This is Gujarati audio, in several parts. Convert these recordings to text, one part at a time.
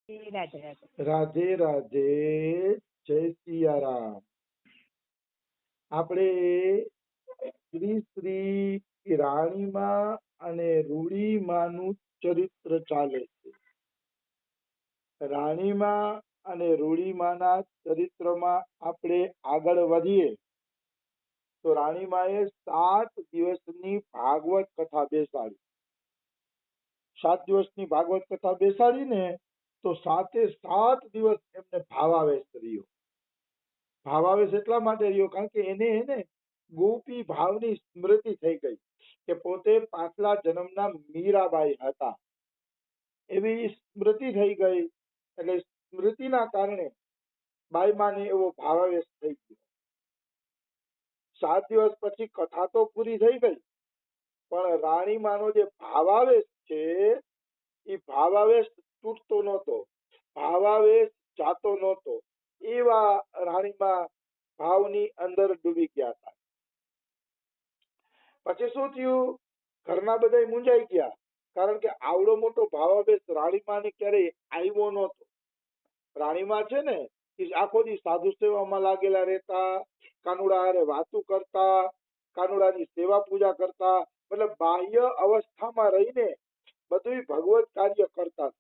રાધે રાધે. રાધે રાધે. જય સિયારામ. આપણે શ્રી શ્રી રાણીમાં અને રૂડીમાંનું ચરિત્ર ચાલે છે. રાણીમાં અને રૂડીમાંના ચરિત્રમાં આપણે આગળ વધીએ તો રાણીમાએ 7 દિવસની ભાગવત કથા બેસાડી. 7 દિવસની ભાગવત કથા બેસાડીને તો 7 દિવસ એમને ભાવાવેશ રહ્યો. ભાવાવેશ એટલા માટે રહ્યો કારણ કે એને ગોપી ભાવની સ્મૃતિ થઈ ગઈ કે પોતે પાછલા જન્મના મીરાબાઈ હતા એવી સ્મૃતિ થઈ ગઈ. એટલે સ્મૃતિના કારણે બાઈમાને એવો ભાવાવેશ થઈ ગયો. 7 દિવસ પછી કથા તો પૂરી થઈ ગઈ પણ રાણીમાનો જે ભાવાવેશ છે એ ભાવાવેશ તૂટતો નહોતો, ભાવાવેશ જાતો નહોતો. એવા રાણીમાં ભાવની અંદર ડૂબી ગયા હતા. પછી શું થયું? ઘરના બધા મૂંઝાઈ ગયા કારણ કે આવડો મોટો ભાવાવેશ રાણીમાને ક્યારેય આવ્યો નહોતો. રાણીમાં છે ને એ આખો દી સાધુ સેવામાં લાગેલા રહેતા, કાનુડા હારે વાતું કરતા, કાનુડાની સેવા પૂજા કરતા, મતલબ બાહ્ય અવસ્થામાં રહીને બધું ભગવત કાર્ય કરતા.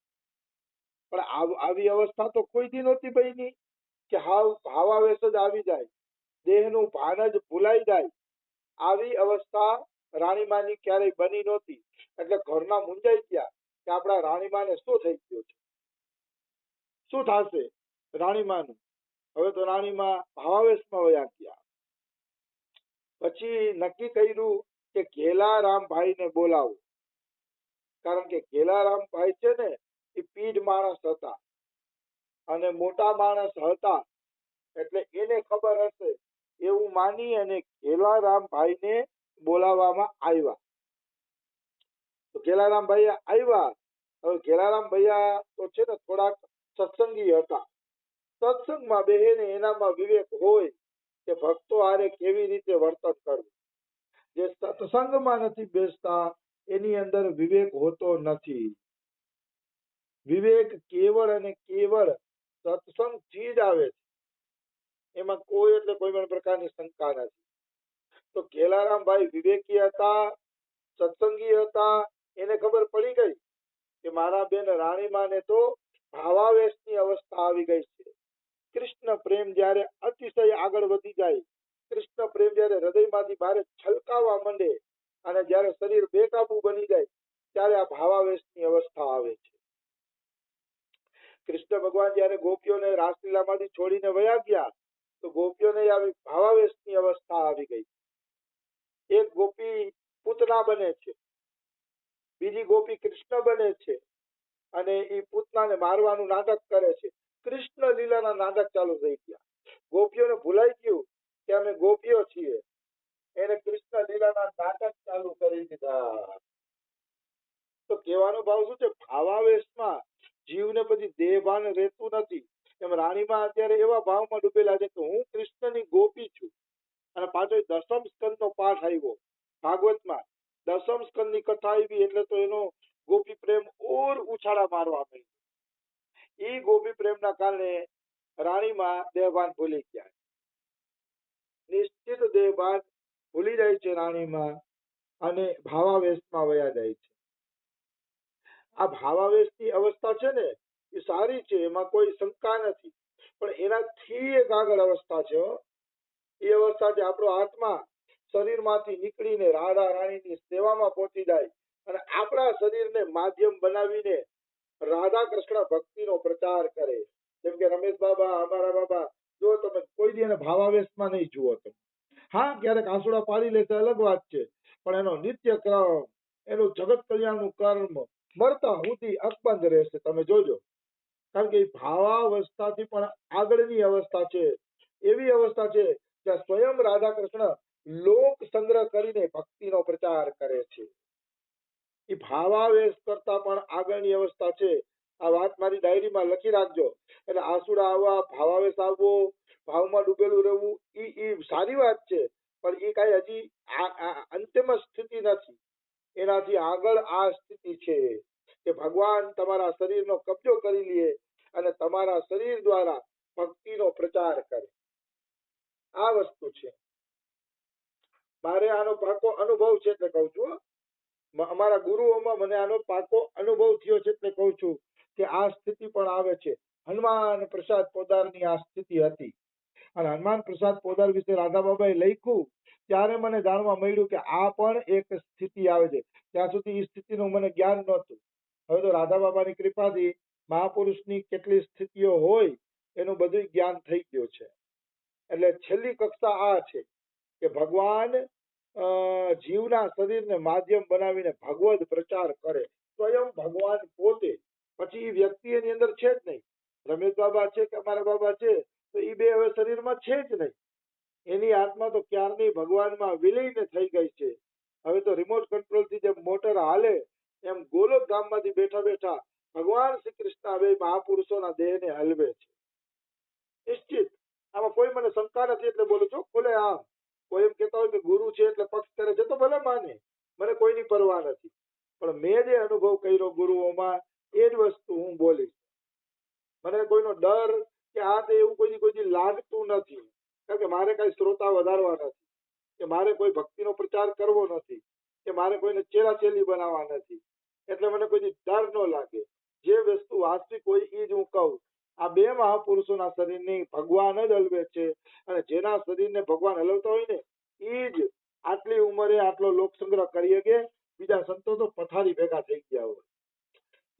પણ આવી અવસ્થા તો કોઈ દી નહોતી બની કે હાવ ભાવાવેશ જ આવી જાય, દેહનું ભાન જ ભૂલાઈ જાય. આવી અવસ્થા રાણીમાની ક્યારેય બની નહોતી. એટલે ઘરના મૂંઝાઈ ગયા કે આપણા રાણીમાને શું થઈ ગયું છે, શું થશે રાણીમાનું. હવે તો રાણીમાં ભાવાવેશમાં વયા ગયા. પછી નક્કી કર્યું કે ઘેલારામભાઈને બોલાવો. કારણ કે ઘેલારામભાઈ છે ને એ પીઢ માણસ હતા અને મોટા માણસ હતા એટલે એને ખબર હશે એવું માની અને ઘેલારામભાઈને બોલાવવામાં આવ્યા. તો ઘેલારામભાઈ આવ્યા. હવે ઘેલારામભાઈ તો છે ને થોડાક સત્સંગી હતા. સત્સંગમાં બેહીને એનામાં વિવેક હોય કે ભક્તો હારે કેવી રીતે વર્તન કરવું. જે સત્સંગમાં નથી બેસતા એની અંદર વિવેક હોતો નથી. વિવેક કેવળ અને કેવળ સત્સંગથી જ આવે છે. એમાં કોઈ એટલે કોઈ પણ પ્રકારની શંકા નથી. તો ઘેલારામભાઈ વિવેકી હતા, સત્સંગી હતા. એને ખબર પડી ગઈ કે મારા બેન રાણીમાને તો ભાવાવેશની અવસ્થા આવી ગઈ છે. કૃષ્ણ પ્રેમ જ્યારે અતિશય આગળ વધી જાય, કૃષ્ણ પ્રેમ જ્યારે હૃદયમાંથી બહાર છલકાવા માંડે અને જ્યારે શરીર બેકાબુ બની જાય ત્યારે આ ભાવાવેશની અવસ્થા આવે છે. કૃષ્ણ ભગવાન જ્યારે ગોપીઓને રાસલીલામાંથી છોડીને વયા ગયા તો ગોપીઓને આવી ભાવાવેશની અવસ્થા આવી ગઈ. એક ગોપી પૂતના બને છે, બીજી ગોપી કૃષ્ણ બને છે અને એ પૂતનાને મારવાનું નાટક કરે છે. કૃષ્ણ લીલાના નાટક ચાલુ થઈ ગયા. ગોપીઓને ભૂલાઈ ગયું કે અમે ગોપીઓ છીએ. એને કૃષ્ણ લીલાના નાટક ચાલુ કરી દીધા. તો કહેવાનો ભાવ શું છે? ભાવાવેશમાં જીવને પછી દેહભાન રહેતું નથી. એમ રાણીમાં અત્યારે એવા ભાવમાં ડૂબેલા છે કે હું કૃષ્ણની ગોપી છું. અને પાછો દસમ સ્કંદનો પાઠ આવ્યો ભાગવતમાં. દસમ સ્કંદની કથા આવી એટલે તો એનો ગોપી પ્રેમ ઓર ઉછાળા મારવા માંડ્યો. એ ગોપી પ્રેમના કારણે રાણીમાં દેહભાન ભૂલી ગયા. નિશ્ચિત દેહભાન ભૂલી જાય છે રાણીમાં અને ભાવાવેશમાં વયા જાય છે. આ ભાવાવેશની અવસ્થા છે ને એ સારી છે, એમાં કોઈ શંકા નથી. પણ એનાથી એક આગળ અવસ્થા છે. એ અવસ્થા છે આપણો આત્મા શરીરમાંથી નીકળીને રાધા રાણીની સેવામાં પહોંચી જાય અને આપણા શરીરને માધ્યમ બનાવીને રાધા કૃષ્ણ ભક્તિનો પ્રચાર કરે. જેમ કે રમેશ બાબા, અમારા બાબા, જો તમે કોઈ દી એને ભાવાવેશમાં નહીં જુઓ તમે. હા, ક્યારેક આંસુડા પાડી લેશે અલગ વાત છે, પણ એનો નિત્ય ક્રમ, એનું જગત કલ્યાણનું કર્મ મરતા સુધી અકબંધ રહેશે. તમે જોજો. કારણ કે ભાવાવસ્થાથી પણ આગળની અવસ્થા છે. એવી અવસ્થા છે જ્યાં સ્વયં રાધા કૃષ્ણ લોક સંગ્રહ કરીને ભક્તિનો પ્રચાર કરે છે. એ ભાવાવેશ કરતા પણ આગળની અવસ્થા છે. આ વાત મારી ડાયરીમાં લખી રાખજો. એટલે આંસુડા આવવા, ભાવાવેશ આવવો, ભાવમાં ડૂબેલું રહેવું એ સારી વાત છે, પણ એ કઈ હજી અંતિમ સ્થિતિ નથી. એનાથી આગળ આ સ્થિતિ છે કે ભગવાન તમારા શરીરનો કબજો કરી લે તમારા શરીર દ્વારા ભક્તિનો પ્રચાર કરે. આ વસ્તુ છે. મારે આનો પાકો અનુભવ છે એટલે કહું છું. અમારા ગુરુઓમાં મને આનો પાકો અનુભવ થયો છે એટલે કહું છું કે આ સ્થિતિ પણ આવે છે. હનુમાન પ્રસાદ પોદારની આ સ્થિતિ હતી અને હનુમાન પ્રસાદ પોદાર વિશે રાધા બાબાએ લખ્યું ત્યારે મને જાણવા મળ્યું કે આ પણ એક સ્થિતિ આવે છે. ત્યાં સુધી એ સ્થિતિનું મને જ્ઞાન નહોતું. હવે તો રાધા બાબાની કૃપાથી મહાપુરુષની કેટલી સ્થિતિઓ હોય એનું બધું જ્ઞાન થઈ ગયું છે. એટલે છેલ્લી કક્ષા આ છે કે ભગવાન જીવના શરીરને માધ્યમ બનાવીને ભગવદ પ્રચાર કરે. સ્વયં ભગવાન પોતે. પછી એ વ્યક્તિ એની અંદર છે જ નહીં. રમેશ બાબા છે કે અમારા બાબા છે તો એ બે હવે શરીરમાં છે જ નહીં. એની આત્મા તો ક્યારની ભગવાનમાં વિલીન થઈ ગઈ છે. હવે તો રિમોટ કંટ્રોલથી જેમ મોટર હાલે એમ ગોલોક ધામમાંથી બેઠા બેઠા ભગવાન શ્રી કૃષ્ણ હવે મહાપુરુષોના દેહને હલવે છે. નિશ્ચિત આમાં કોઈ મને શંકા નથી એટલે બોલું છું ખુલે આમ. કોઈ એમ કહેતા હોય કે ગુરુ છે એટલે પક્ષ કરે છે તો ભલે માને, મને કોઈની પરવા નથી. પણ મેં જે અનુભવ કર્યો ગુરુઓમાં એ જ વસ્તુ હું બોલીશ. મને કોઈનો ડર કે આ તે એવું કોઈ લાગતું નથી. કારણ કે મારે કઈ શ્રોતા વધારવા નથી, કે મારે કોઈ ભક્તિનો પ્રચાર કરવો નથી, કે મારે કોઈને ચેલાચેલી બનાવવા નથી. એટલે મને કોઈ ડર ન લાગે. જે વસ્તુ વાસ્તવિક હોય એ જ હું કહું. આ બે મહાપુરુષોના શરીરની ભગવાન જ હલવે છે અને જેના શરીરને ભગવાન હલવતા હોય ને એ જ આટલી ઉંમરે આટલો લોક સંગ્રહ કરીએ કે બીજા સંતો તો પથારી ભેગા થઈ ગયા હોય.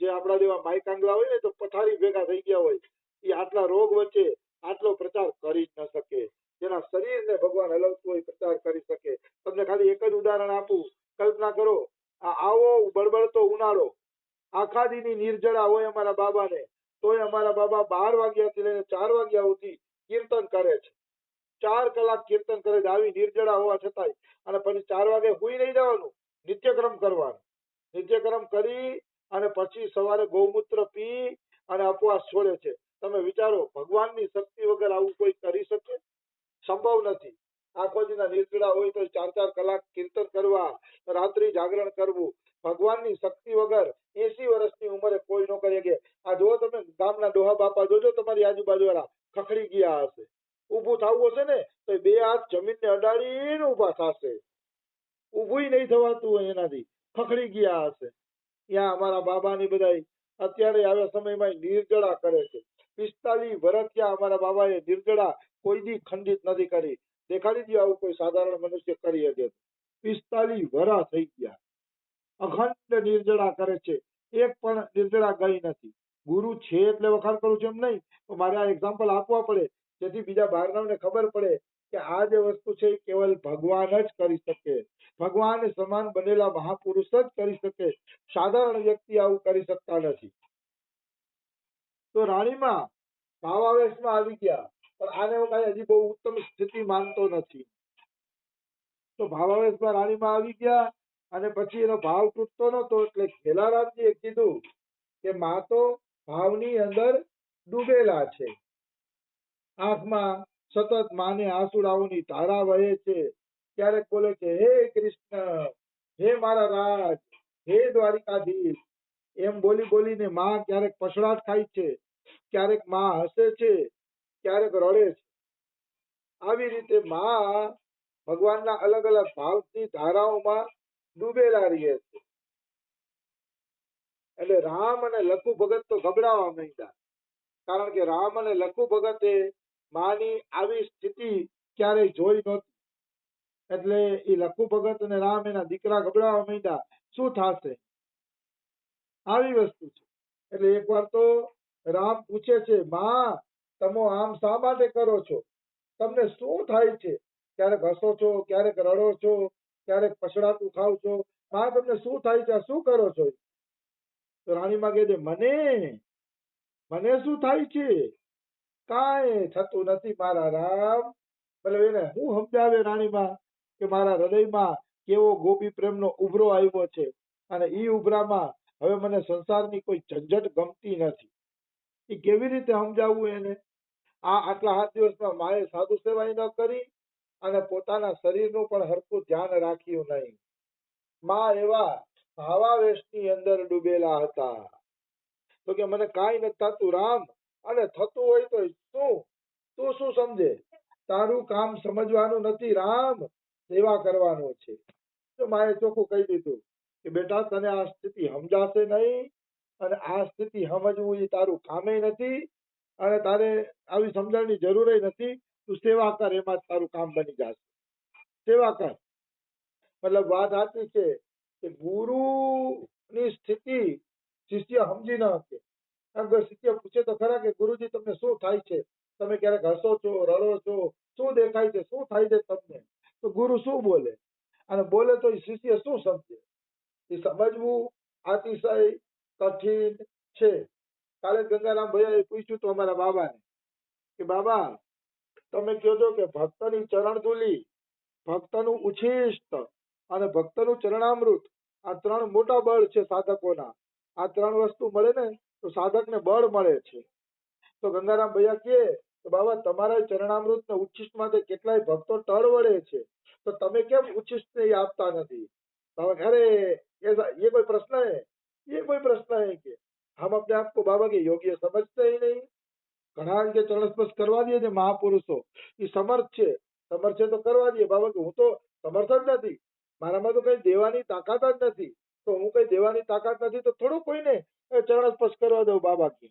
જે આપણા જેવા માયકાંગલા હોય ને તો પથારી ભેગા થઈ ગયા હોય. એ આટલા રોગ વચ્ચે આટલો પ્રચાર કરી જ ન શકે. જેના શરીરને ભગવાન હલવતું હોય પ્રચાર કરી શકે. તમને ખાલી એક જ ઉદાહરણ આપું. કલ્પના કરો આવો બળબડતો ઉનાળો, આખા દીની નિર્જળા હોય અમારા બાબાને, તોય અમારા બાબા 12 વાગ્યાથી લઈને 4 વાગ્યા સુધી કીર્તન કરે છે. 4 કલાક કીર્તન કરે છે આવી નિર્જળા હોવા છતાંય. અને પછી 4 વાગે સુઈ નહીં જવાનું, નિત્યક્રમ કરવાનું. નિત્યક્રમ કરી અને પછી સવારે ગૌમૂત્ર પી અને ઉપવાસ છોડે છે. તમે વિચારો ભગવાનની શક્તિ વગર આવું કોઈ કરી શકે? સંભવ નથી. આખો દીના નિર્જળા હોય તો 4-4 કલાક કીર્તન કરવા, રાત્રિ જાગરણ કરવું. ભગવાનની શક્તિ વગર 80 વર્ષની ઉંમરે કોઈ ન કરી શકે. આ જો તમે ગામના ડોહા બાપા જોજો તમારી આજુબાજુ વાળા ખખડી ગયા હશે. ઊભું થવું હશે ને તો 2 હાથ જમીનને અડાડીને ઊભા થશે. ઊભું નહીં થવાતું હોય એનાથી ખખડી ગયા હશે. ત્યાં અમારા બાબાની બધા અત્યારે આવ્યા સમયમાં નિર્જળા કરે છે. 45 વર્ષ ત્યાં અમારા બાબાએ નિર્જળા કોઈ દી ખંડિત નથી કરી. દેખાડી દો આવું કોઈ સાધારણ મનુષ્ય કરી શકે. 45 વર્ષ થઈ ગયા અખંડ નિર્જળા કરે છે. એક પણ નિર્જળા ગઈ નથી. ગુરુ છે એટલે વખાણ કરું છું એમ નહીં, તો મારે આ એક્ઝામ્પલ આપવા પડે જેથી બીજા બહારનાઓને ખબર પડે કે આ જે વસ્તુ છે એ કેવલ ભગવાન જ કરી શકે. ભગવાન સમાન બનેલા મહાપુરુષ જ કરી શકે. સાધારણ વ્યક્તિ આવું કરી શકતા નથી. તો રાણીમાં ભાવાવેશમાં આવી ગયા, પણ આને હું કઈ હજી બહુ ઉત્તમ સ્થિતિ માનતો નથી. તો ભાવાવેશમાં રાણીમાં આવી ગયા અને પછી એનો ભાવ તૂટતો નતો એટલે ખેલારામજીએ કીધું કે માં તો ભાવની અંદર ડૂબેલા છે. આંખમાં સતત માને આંસુડાઓની ધારા વહે છે. ક્યારેક બોલે છે હે કૃષ્ણ, હે મારા રાજ, હે દ્વારિકાધીશ. એમ બોલી બોલીને માં ક્યારેક પછડાટ ખાય છે, ક્યારેક માં હસે છે, ક્યારેક રડે છે. આવી રીતે માં ભગવાનના અલગ અલગ ભાવની ધારાઓમાં ડૂબેલા રહે છે. એટલે રામ અને લખુ ભગત તો ગભરાવા માંડ્યા. કારણ કે રામ અને લખુ ભગતે માની આવી સ્થિતિ ક્યારેય જોઈ નહોતી. એટલે એ લખુ ભગત અને રામ એના દીકરા ગભરાવા માંડ્યા. શું થશે? આવી વસ્તુ છે. એટલે એકવાર તો રામ પૂછે છે માં તમે આમ શા માટે કરો છો? તમને શું થાય છે? ક્યારેક હસો છો, ક્યારેક રડો છો, ક્યારેક પછડાતું ખાવ છો. માં તમને શું થાય છે? શું કરો છો? તો રાણીમાં કહે છે મને શું થાય છે? કાંઈ થતું નથી મારા રામ. એટલે એને હું સમજાવે રાણીમાં કે મારા હૃદયમાં કેવો ગોપી પ્રેમનો ઉભરો આવ્યો છે અને ઈ ઉભરામાં હવે મને સંસારની કોઈ ઝંઝટ ગમતી નથી. એ કેવી રીતે સમજાવવું એને? આટલા 7 દિવસમાં માએ સાધુ સેવાય ન કરી અને પોતાના શરીરનું પણ હરખું ધ્યાન રાખ્યું નહીં. માં એવા ભાવાવેશની અંદર ડૂબેલા હતા. તો કે મને કાંઈ નથી થતું રામ, અને થતું હોય તો શું? તું શું સમજે? તારું કામ સમજવાનું નથી રામ, સેવા કરવાનો છે. તો માએ ચોખ્ખું કહી દીધું કે બેટા તને આ સ્થિતિ સમજાશે નહીં, અને આ સ્થિતિ સમજવું એ તારું કામે નથી, અને તારે આવી સમજણની જરૂર નથી. તું સેવા કર, એમાં જ તારું કામ બની જશે. સેવા કર. મતલબ વાત સાચી છે કે ગુરુની સ્થિતિ શિષ્ય સમજી ન શકે. કારણ કે શિષ્ય પૂછે તો ખરા કે ગુરુજી તમને શું થાય છે? તમે ક્યારેક હસો છો, રડો છો, શું દેખાય છે, શું થાય છે તમને? તો ગુરુ શું બોલે? અને બોલે તો એ શિષ્ય શું સમજે? એ સમજવું અતિશય કઠિન છે. કાલે ગંગારામ ભૈયાએ પૂછ્યું તો અમારા બાબાને કે બાબા, તમે કહો છો કે ભક્તની ચરણ ધૂલી, ભક્તનું ઉચ્છિષ્ટ અને ભક્તનું ચરણામૃત, આ ત્રણ મોટા બળ છે સાધકોના. આ ત્રણ વસ્તુ મળે ને તો સાધકને બળ મળે છે. તો ગંગારામ ભૈયા કહે તો બાબા, તમારા ચરણામૃત ને ઉચ્છિષ્ટ માટે કેટલાય ભક્તો ટળવળે છે, તો તમે કેમ ઉચ્છિષ્ટ ને આપતા નથી? अरे ये कोई प्रश्न है? ये कोई प्रश्न है कि हम अपने आप को बाबा के योग्य समझते ही नहीं? ઘણા કે ચરણ સ્પર્શ કરવા દે છે મહાપુરુષો, એ સમર્થ છે, સમર્થ છે તો કરવા દે. બાબા કે હું તો સમર્થ જ નથી, મારામાં તો કઈ દેવાની તાકાત જ નથી. તો હું કઈ દેવાની તાકાત નથી તો થોડું કોઈને ચરણ સ્પર્શ કરવા દઉં બાબા की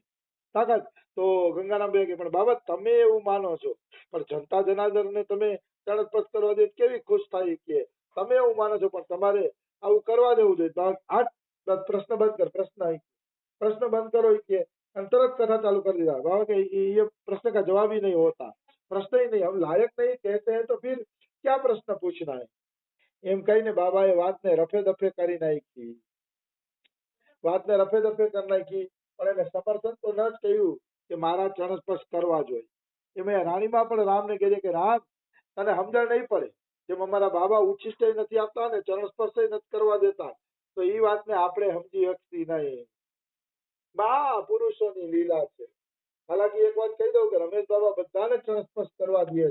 તાકાત? તો ગંગારામ ભાઈ કે પણ બાબા તમે એવું માનો છો, પણ જનતા જનાર્દન ને તમે ચરણ સ્પર્શ કરવા દે કેવી ખુશ થાય કે તમે એવું માનો છો, પણ તમારે આવું કરવા દેવું જોઈએ. આ પ્રશ્ન બંધ કર, प्रश्न बंद करो कि तुरंत कथा चालू कर दिया। बाबा के ये प्रश्न का जवाब ही नहीं होता, प्रश्न ही नहीं, हम लायक नहीं कहते हैं तो फिर क्या प्रश्न पूछना है? एम कहीने बाबाए वातने रफे दफे करी नाखी, वातने रफे दफे कर नाखी, पण एने समर्थन तो न ज कह्युं के मारा चरण स्पर्श करवा जोईए. एमां राणीमां पण रामने कहे छे के राम, तने समजण नहीं पड़े, जेम अमारा बाबा उच्छिष्ट नहीं आपता ने चरण स्पर्श नहीं करवा देता, तो ई वातने आपणे समजी शकती नहीं. महापुरुषोनी लीला छे. हालांकि एक बात कही दઉં કે રમેશ બાબા બધાને ચરણ સ્પર્શ કરવા દે છે,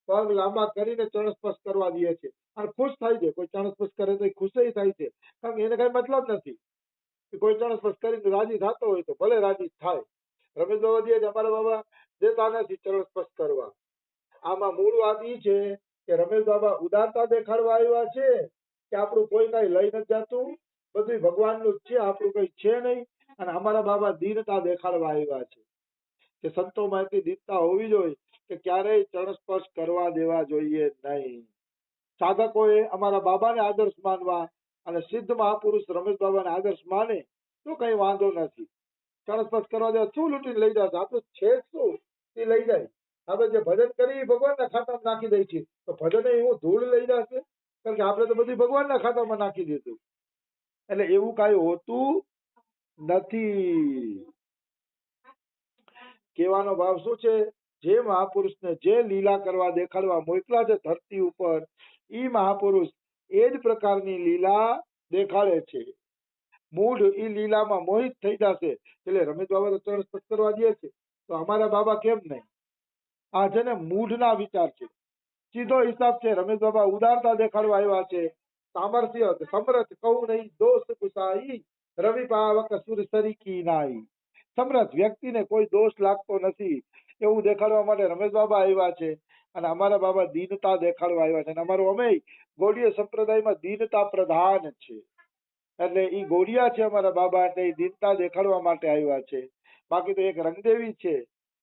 પગ લાંબા કરીને ચરણ સ્પર્શ કરવા દે છે અને ખુશ થાય છે. કોઈ ચરણ સ્પર્શ કરે તો ખુશ થાય છે, કારણ કે એને કઈ મતલબ નથી. કોઈ ચરણ સ્પર્શ કરીને રાજી થતો હોય તો ભલે રાજી થાય. રમેશ બાબા દે છે, અમારા બાબા દેતા નથી ચરણ સ્પર્શ કરવા. આમાં મૂળ વાત એ છે કે રમેશ બાબા ઉદારતા દેખાડવા આવ્યા છે કે આપણું કોઈ કઈ લઈ નથી જતું, બધું ભગવાનનું જ છે, આપણું કઈ છે નહીં. અને અમારા બાબા દીનતા દેખાડવા આવ્યા છે કે સંતોમાં એટલી દીનતા હોવી જોઈએ કે ક્યારેય ચરણ સ્પર્શ કરવા દેવા જોઈએ નહીં. સાધકોએ અમારા બાબાને આદર્શ માનવા અને સિદ્ધ મહાપુરુષ રમેશ બાબાને આદર્શ માને તો કઈ વાંધો નથી. ચરણ સ્પર્શ કરવા દેવા શું લૂંટીને લઈ જશે? આપણું છે શું એ લઈ જાય. આપણે જે ભજન કરી ભગવાનના ખાતામાં નાખી દઈએ છીએ, તો ભજન એવું ધૂળ લઈ જશે? કારણ કે આપણે તો બધું ભગવાનના ખાતામાં નાખી દીધું. એટલે એવું કઈ હોતું નથી. કહેવાનો ભાવ શું છે? જે મહાપુરુષને જે લીલા કરવા દેખાડવા મોકલા છે ધરતી ઉપર, એ મહાપુરુષ એ જ પ્રકારની લીલા દેખાડે છે. મૂઢ એ લીલામાં મોહિત થઈ જશે. એટલે રમેશ બાબા તો ચરણ સ્પર્શ કરવા દે છે, તો અમારા બાબા કેમ નહીં? આ છે ને મૂઢના વિચાર છે. સીધો હિસાબ છે. રમેશ બાબા ઉદારતા દેખાડવા આવ્યા છે, સામર્થ્ય સમરથ કહું નહીં દોષ ગુસાઈ, રવિ પાવક સુર સરીકી નાઈ. સમરથ વ્યક્તિને કોઈ દોષ લાગતો નથી એવું દેખાડવા માટે રમેશ બાબા આવ્યા છે. અને અમારા બાબા દીનતા દેખાડવા આવ્યા છે. અને અમારું અમે ગૌડીય સંપ્રદાયમાં દીનતા પ્રધાન છે. એટલે ઈ ગૌડિયા છે અમારા બાબા, એટલે દીનતા દેખાડવા માટે આવ્યા છે. બાકી તો એક રંગદેવી છે,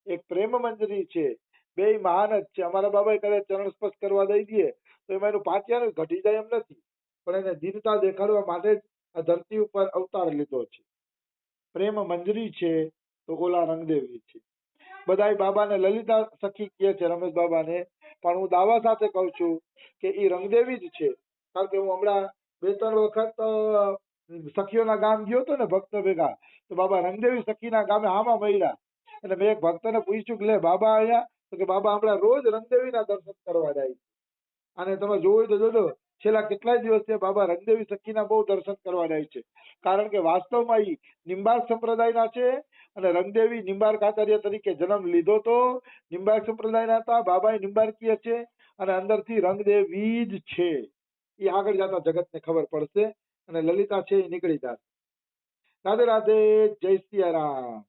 એક પ્રેમ મંજરી છે, બે મહાન જ છે. અમારા બાબા કદાચ ચરણ સ્પર્શ કરવા દઈ દે તો એમાં એનું પાટિયાનું ઘટી જાય એમ નથી, પણ એને દીનતા દેખાડવા માટે જ આ ધરતી ઉપર અવતાર લીધો છે. પ્રેમ મંજરી છે તો ઓલા રંગદેવી છે. બધા બાબાને લલિતા સખી કહે છે રમેશ બાબાને, પણ હું દાવા સાથે કહું છું કે એ રંગદેવી જ છે. કારણ કે હું હમણાં 2-3 વખત સખીઓના ગામ ગયો હતો ને ભક્ત ભેગા, તો બાબા રંગદેવી સખીના ગામે આમાં મળ્યા. એટલે મેં એક ભક્તને પૂછ્યું કે લે બાબા અહીંયા? તો કે બાબા હમણાં રોજ રંગદેવીના દર્શન કરવા જાય. અને તમે જોયું તો જોજો, છેલ્લા કેટલાય દિવસથી બાબા રંગદેવી સખીના બહુ દર્શન કરવા જાય છે. કારણ કે વાસ્તવમાં એ નિંબાર્ક સંપ્રદાયના છે, અને રંગદેવી નિંબાર્ક આચાર્ય તરીકે જન્મ લીધો તો નિંબાર્ક સંપ્રદાયના હતા. બાબા નિંબાર્કીય છે અને અંદરથી રંગદેવી જ છે. એ આગળ જતા જગતને ખબર પડશે, અને લલિતા છે એ નીકળી જશે. રાધે રાધે, જય સિયા રામ.